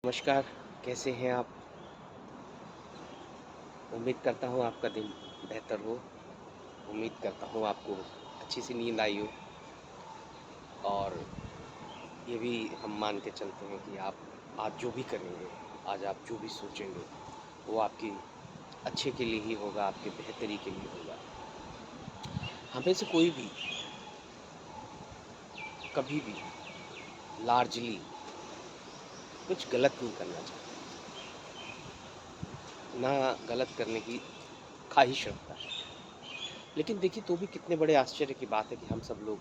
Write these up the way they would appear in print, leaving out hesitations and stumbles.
नमस्कार, कैसे हैं आप? उम्मीद करता हूँ आपका दिन बेहतर हो। उम्मीद करता हूँ आपको अच्छी सी नींद आई हो और ये भी हम मान के चलते हैं कि आप आज जो भी करेंगे, आज आप जो भी सोचेंगे, वो आपके अच्छे के लिए ही होगा, आपके बेहतरी के लिए होगा। हमें से कोई भी कभी भी लार्जली कुछ गलत नहीं करना चाहता, ना गलत करने की ख़्वाहिश रखता है। लेकिन देखिए तो भी कितने बड़े आश्चर्य की बात है कि हम सब लोग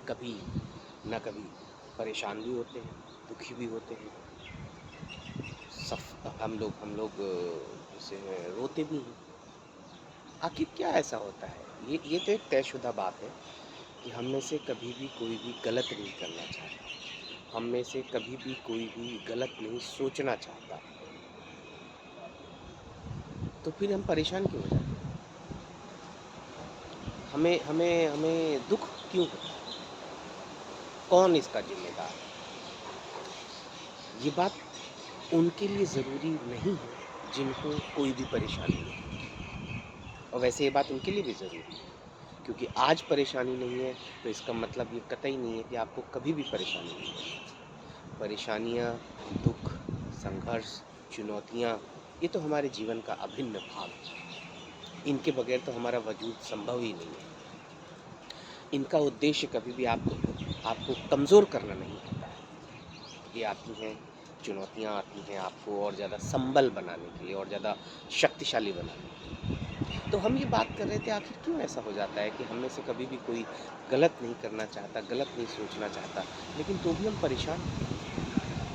कभी ना कभी परेशान भी होते हैं, दुखी भी होते हैं, हम लोग जैसे रोते भी हैं। आखिर क्या ऐसा होता है? ये तो एक तयशुदा बात है कि हम में से कभी भी कोई भी गलत नहीं करना चाहता। हम में से कभी भी कोई भी गलत नहीं सोचना चाहता। तो फिर हम परेशान क्यों हो जाते हैं? हमें हमें हमें दुःख क्यों होता है? कौन इसका ज़िम्मेदार है? ये बात उनके लिए ज़रूरी नहीं है जिनको कोई भी परेशानी नहीं है। और वैसे ये बात उनके लिए भी ज़रूरी है क्योंकि आज परेशानी नहीं है तो इसका मतलब ये कतई नहीं है कि आपको कभी भी परेशानी नहीं है। परेशानियाँ, दुःख, संघर्ष, चुनौतियाँ ये तो हमारे जीवन का अभिन्न भाग है। इनके बगैर तो हमारा वजूद संभव ही नहीं है। इनका उद्देश्य कभी भी आपको कमज़ोर करना नहीं होता है। ये आती हैं, चुनौतियाँ आती हैं आपको और ज़्यादा संबल बनाने के लिए और ज़्यादा शक्तिशाली बनाने के लिए। तो हम ये बात कर रहे थे आखिर क्यों ऐसा हो जाता है कि हम में से कभी भी कोई गलत नहीं करना चाहता, गलत नहीं सोचना चाहता, लेकिन तो भी हम परेशान हैं।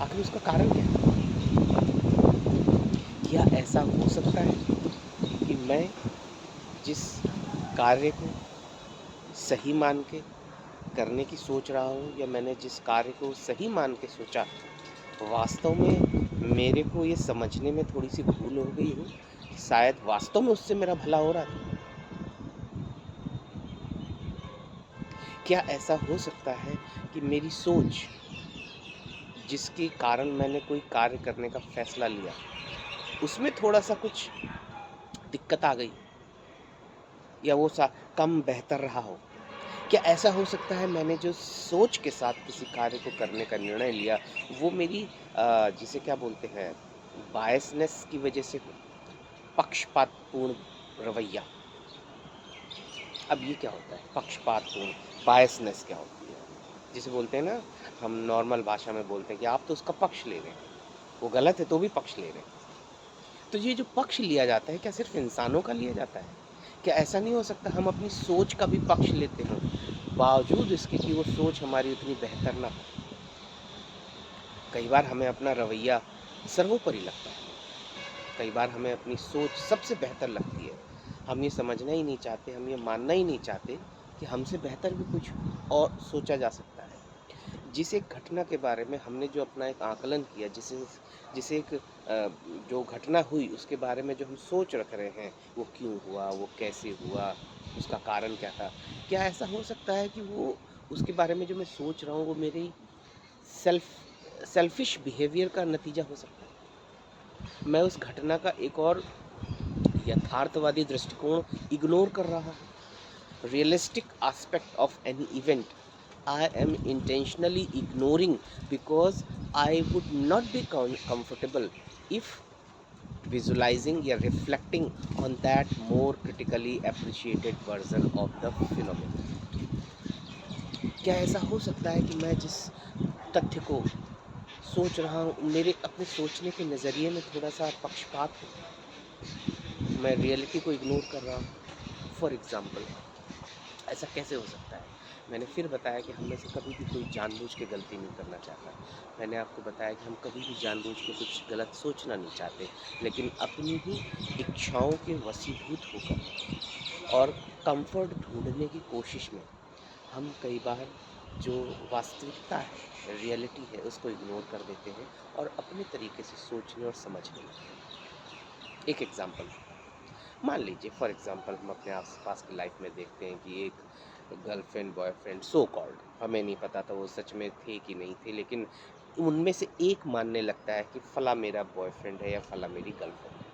आखिर उसका कारण क्या है? क्या ऐसा हो सकता है कि मैं जिस कार्य को सही मान के करने की सोच रहा हूँ या मैंने जिस कार्य को सही मान के सोचा, वास्तव में मेरे को ये समझने में थोड़ी-सी भूल हो गई हो कि शायद वास्तव में उससे मेरा भला हो रहा था? क्या ऐसा हो सकता है कि मेरी सोच जिसके कारण मैंने कोई कार्य करने का फैसला लिया, उसमें थोड़ा-सा कुछ दिक्कत आ गई या वो कम बेहतर रहा हो? क्या ऐसा हो सकता है मैंने जो सोच के साथ किसी कार्य को करने का निर्णय लिया, वो मेरी जिसे क्या बोलते हैं बायसनेस की वज़ह से हो, पक्षपातपूर्ण रवैया। अब ये क्या होता है पक्षपातपूर्ण बायसनेस क्या होती है? जिसे बोलते हैं ना हम नॉर्मल भाषा में बोलते हैं कि आप तो उसका पक्ष ले रहे हैं, वो गलत है तो भी पक्ष ले रहे हैं। तो ये जो पक्ष लिया जाता है क्या सिर्फ़ इंसानों का लिया जाता है? क्या ऐसा नहीं हो सकता हम अपनी सोच का भी पक्ष लेते हों, बावजूद इसके कि वो सोच हमारी उतनी बेहतर ना हो? कई बार हमें अपना रवैया सर्वोपरि लगता है, कई बार हमें अपनी सोच सबसे बेहतर लगती है। हम ये समझना ही नहीं चाहते, हम ये मानना ही नहीं चाहते कि हमसे बेहतर भी कुछ और सोचा जा सकता है। जिस एक घटना के बारे में हमने जो अपना एक आकलन किया, जिसे जिसे एक जो घटना हुई उसके बारे में जो हम सोच रख रहे हैं, वो क्यों हुआ, वो कैसे हुआ, उसका कारण क्या था? क्या ऐसा हो सकता है कि वो उसके बारे में जो मैं सोच रहा हूँ वो मेरी सेल्फिश बिहेवियर का नतीजा हो सकता है? मैं उस घटना का एक और यथार्थवादी दृष्टिकोण इग्नोर कर रहा हूँ। Realistic aspect of any event I am intentionally ignoring because I would not be comfortable if visualizing or reflecting on that more critically appreciated version of the phenomenon. क्या ऐसा हो सकता है कि मैं जिस तथ्य को सोच रहा हूँ मेरे अपने सोचने के नज़रिए में थोड़ा-सा पक्षपात हो, मैं रियलिटी को इग्नोर कर रहा हूँ? फॉर एग्ज़ाम्पल ऐसा कैसे हो सकता है? मैंने फिर बताया कि हम में से कभी भी कोई जानबूझ के गलती नहीं करना चाहता। मैंने आपको बताया कि हम कभी भी जानबूझ के कुछ गलत सोचना नहीं चाहते, लेकिन अपनी ही इच्छाओं के वशीभूत होकर और कम्फ़र्ट ढूँढने की कोशिश में हम कई बार जो वास्तविकता है, रियलिटी है, उसको इग्नोर कर देते हैं और अपने तरीके से सोचने और समझने लगते हैं। एक एग्ज़ाम्पल मान लीजिए फॉर एग्जांपल हम अपने आस-पास की लाइफ में देखते हैं कि एक गर्लफ्रेंड बॉयफ्रेंड सो कॉल्ड हमें नहीं पता था वो सच में थे कि नहीं थे लेकिन उनमें से एक मानने लगता है कि फला मेरा बॉयफ्रेंड है या फला मेरी गर्लफ्रेंड है।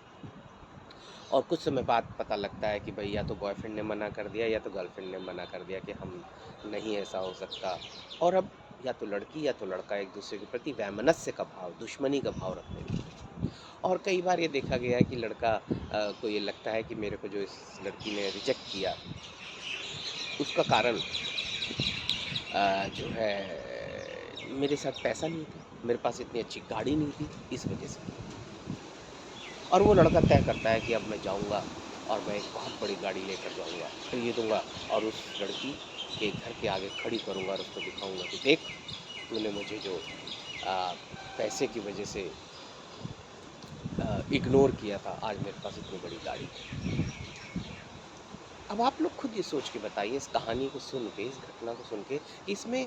और कुछ समय बाद पता लगता है कि भाई या तो बॉयफ्रेंड ने मना कर दिया या तो गर्लफ्रेंड ने मना कर दिया कि हम नहीं, ऐसा हो सकता। और अब या तो लड़की या तो लड़का एक दूसरे के प्रति वैमनस्य का भाव, दुश्मनी का भाव रखने लगते हैं। और कई बार ये देखा गया है कि लड़का को ये लगता है कि मेरे को जो इस लड़की ने रिजेक्ट किया उसका कारण जो है मेरे साथ पैसा नहीं था, मेरे पास इतनी अच्छी गाड़ी नहीं थी, इस वजह से। और वो लड़का तय करता है कि अब मैं जाऊंगा और मैं एक बहुत बड़ी गाड़ी लेकर जाऊंगा, खरीदूंगा और उस लड़की के घर के आगे खड़ी करूंगा और उसको दिखाऊंगा कि देख, तूने मुझे जो आ, पैसे की वजह से इग्नोर किया था, आज मेरे पास इतनी बड़ी गाड़ी है। अब आप लोग खुद ये सोच के बताइए, इस कहानी को सुन के, इस घटना को सुन के, कि इसमें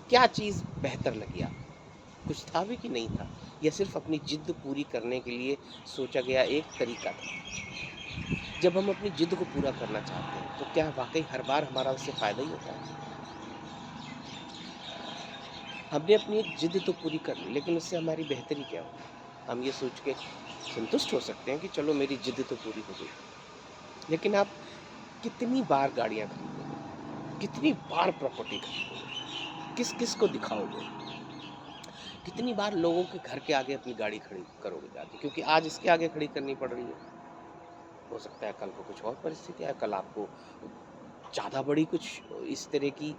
क्या चीज़ बेहतर लगी आपको? कुछ था भी कि नहीं था? या सिर्फ अपनी जिद पूरी करने के लिए सोचा गया एक तरीका था? जब हम अपनी जिद को पूरा करना चाहते हैं तो क्या वाकई हर बार हमारा उससे फ़ायदा ही होता है? हमने अपनी एक जिद तो पूरी कर ली, लेकिन उससे हमारी बेहतरी क्या होगी? हम ये सोच के संतुष्ट हो सकते हैं कि चलो मेरी जिद तो पूरी हो गई, लेकिन आप कितनी बार गाड़ियाँ खरीदोगे? कितनी बार प्रॉपर्टी खरीदोगे? किस-किस को दिखाओगे? कितनी बार लोगों के घर के आगे अपनी गाड़ी खड़ी करोगे जाके? क्योंकि आज इसके आगे खड़ी करनी पड़ रही है। हो सकता है कल को कुछ और परिस्थिति आए, कल आपको ज़्यादा बड़ी कुछ इस तरह की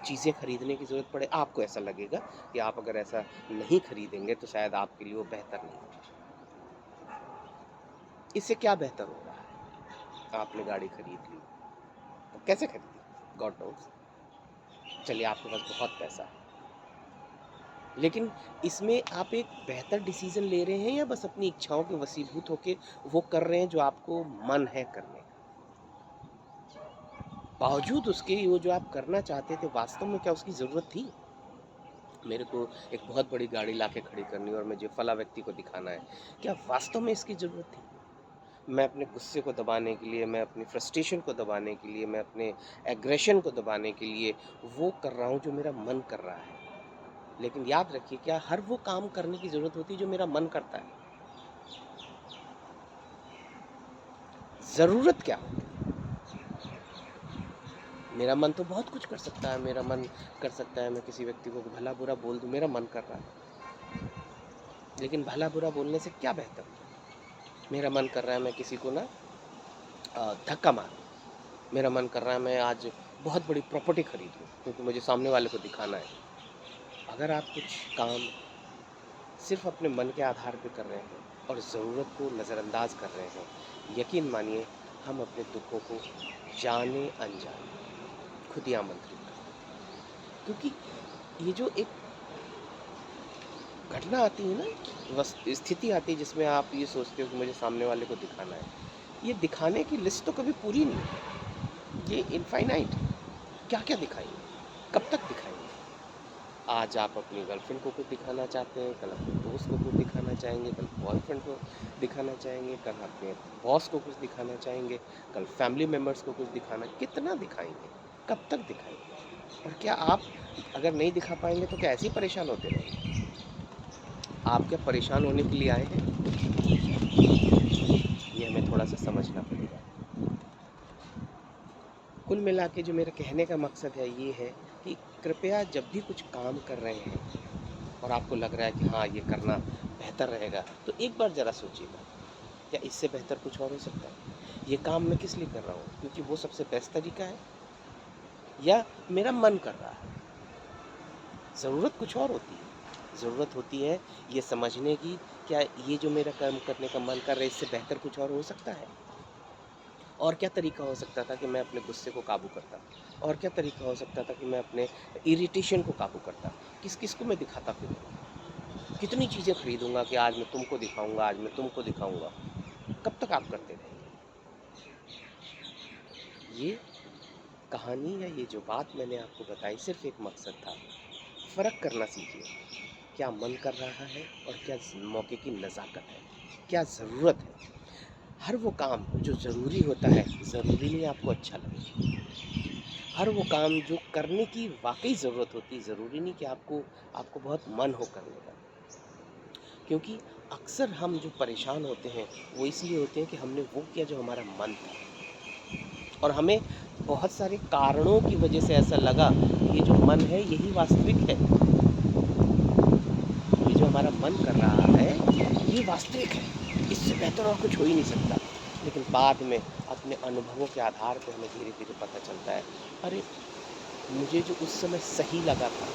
चीज़ें खरीदने की ज़रूरत पड़े। आपको ऐसा लगेगा कि आप अगर ऐसा नहीं खरीदेंगे तो शायद आपके लिए वो बेहतर नहीं होगा। इससे क्या बेहतर हो रहा है? आपने गाड़ी खरीद ली, तो कैसे खरीदी? God knows. चलिए, आपके पास बहुत पैसा है, लेकिन इसमें आप एक बेहतर डिसीज़न ले रहे हैं या बस अपनी इच्छाओं के वशीभूत होके वो कर रहे हैं जो आपको मन है करने का? बावजूद उसके वो जो आप करना चाहते थे, वास्तव में क्या उसकी ज़रूरत थी? मेरे को एक बहुत बड़ी गाड़ी लाके खड़ी करनी है और मुझे फला व्यक्ति को दिखाना है। क्या वास्तव में इसकी ज़रूरत थी? मैं अपने गुस्से को दबाने के लिए, मैं अपनी फ्रस्ट्रेशन को दबाने के लिए, मैं अपने एग्रेशन को दबाने के लिए वो कर रहा हूँ जो मेरा मन कर रहा है। लेकिन याद रखिए, क्या हर वो काम करने की ज़रूरत होती है जो मेरा मन करता है? ज़रूरत क्या होती है? मेरा मन तो बहुत कुछ कर सकता है, मेरा मन कर सकता है मैं किसी व्यक्ति को भला-बुरा बोल दूँ, मेरा मन कर रहा है। लेकिन भला-बुरा बोलने से क्या बेहतर होगा? मेरा मन कर रहा है मैं किसी को ना धक्का मारूँ, मेरा मन कर रहा है मैं आज बहुत बड़ी प्रॉपर्टी खरीद लूँ, क्योंकि मुझे सामने वाले को दिखाना है। अगर आप कुछ काम सिर्फ़ अपने मन के आधार पे कर रहे हैं और ज़रूरत को नज़रअंदाज कर रहे हैं, यकीन मानिए हम अपने दुखों को जाने-अनजाने खुद ही आमंत्रित करते हैं। क्योंकि ये जो एक घटना आती है ना, स्थिति आती है जिसमें आप ये सोचते हो कि मुझे सामने वाले को दिखाना है, ये दिखाने की लिस्ट तो कभी पूरी नहीं होती। ये इनफाइनाइट है। क्या-क्या दिखाएँगे? कब तक दिखाएँगे? आज आप अपनी गर्लफ्रेंड को कुछ दिखाना चाहते हैं, कल अपने दोस्त को कुछ दिखाना चाहेंगे, कल बॉयफ्रेंड को दिखाना चाहेंगे, कल अपने बॉस को कुछ दिखाना चाहेंगे, कल फैमिली मेंबर्स को कुछ दिखाना, कितना दिखाएँगे? कब तक दिखाएँगे? और क्या आप अगर नहीं दिखा पाएँगे तो क्या ऐसे ही परेशान होते रहेंगे? आप क्या परेशान होने के लिए आए हैं? ये हमें थोड़ा-सा समझना पड़ेगा। कुल मिला के जो मेरे कहने का मकसद है ये है कि कृपया जब भी कुछ काम कर रहे हैं और आपको लग रहा है कि हाँ, ये करना बेहतर रहेगा, तो एक बार ज़रा सोचिएगा, क्या इससे बेहतर कुछ और हो सकता है? ये काम मैं किस लिए कर रहा हूँ? क्योंकि वो सबसे बेस्ट तरीका है या मेरा मन कर रहा है? ज़रूरत कुछ और होती है। ज़रूरत होती है ये समझने की, क्या ये जो मेरा कर्म करने का मन कर रहा है, इससे बेहतर कुछ और हो सकता है? और क्या तरीका हो सकता था कि मैं अपने गुस्से को काबू करता? और क्या तरीका हो सकता था कि मैं अपने इरिटेशन को काबू करता? किस-किस को मैं दिखाता फिरूँगा? कितनी चीज़ें खरीदूँगा कि आज मैं तुमको दिखाऊँगा, आज मैं तुमको दिखाऊँगा। कब तक आप करते रहेंगे? ये कहानी या ये जो बात मैंने आपको बताई सिर्फ़ एक मकसद था, फ़र्क करना सीखिए। क्या मन कर रहा है और क्या मौके की नज़ाकत है? क्या ज़रूरत है? हर वो काम जो ज़रूरी होता है, ज़रूरी नहीं आपको अच्छा लगे। हर वो काम जो करने की वाक़ई ज़रूरत होती है, ज़रूरी नहीं कि आपको आपको बहुत मन हो करने का। क्योंकि अक्सर हम जो परेशान होते हैं, वो इसलिए होते हैं कि हमने वो किया जो हमारा मन था और हमें बहुत सारे कारणों की वजह से ऐसा लगा, ये जो मन है यही वास्तविक है। ये जो हमारा मन कर रहा है, ये वास्तविक है। इससे बेहतर और कुछ हो ही नहीं सकता। लेकिन बाद में अपने अनुभवों के आधार पे हमें धीरे-धीरे पता चलता है, अरे! मुझे जो उस समय सही लगा था,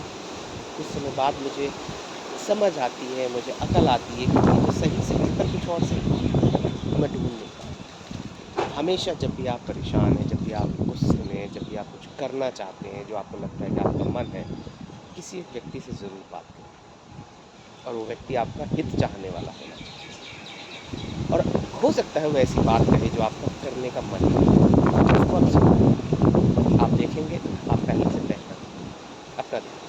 कुछ समय बाद मुझे समझ आती है, मुझे अकल आती है कि ये तो सही से बेहतर कुछ और सही था, मैं ढूँढ नहीं पाया। हमेशा जब भी आप परेशान हैं, जब भी आप गुस्से में, जब भी आप कुछ करना चाहते हैं, जो आपको लगता है कि आपका मन है, किसी एक व्यक्ति से ज़रूर बात करें और वो व्यक्ति आपका हित चाहने वाला होना चाहिए। और हो सकता है वो ऐसी बात कहे जो आपका करने का मन है, उसको आप सुनें। आप देखेंगे आप पहले से बेहतर होंगे। अपना ध्यान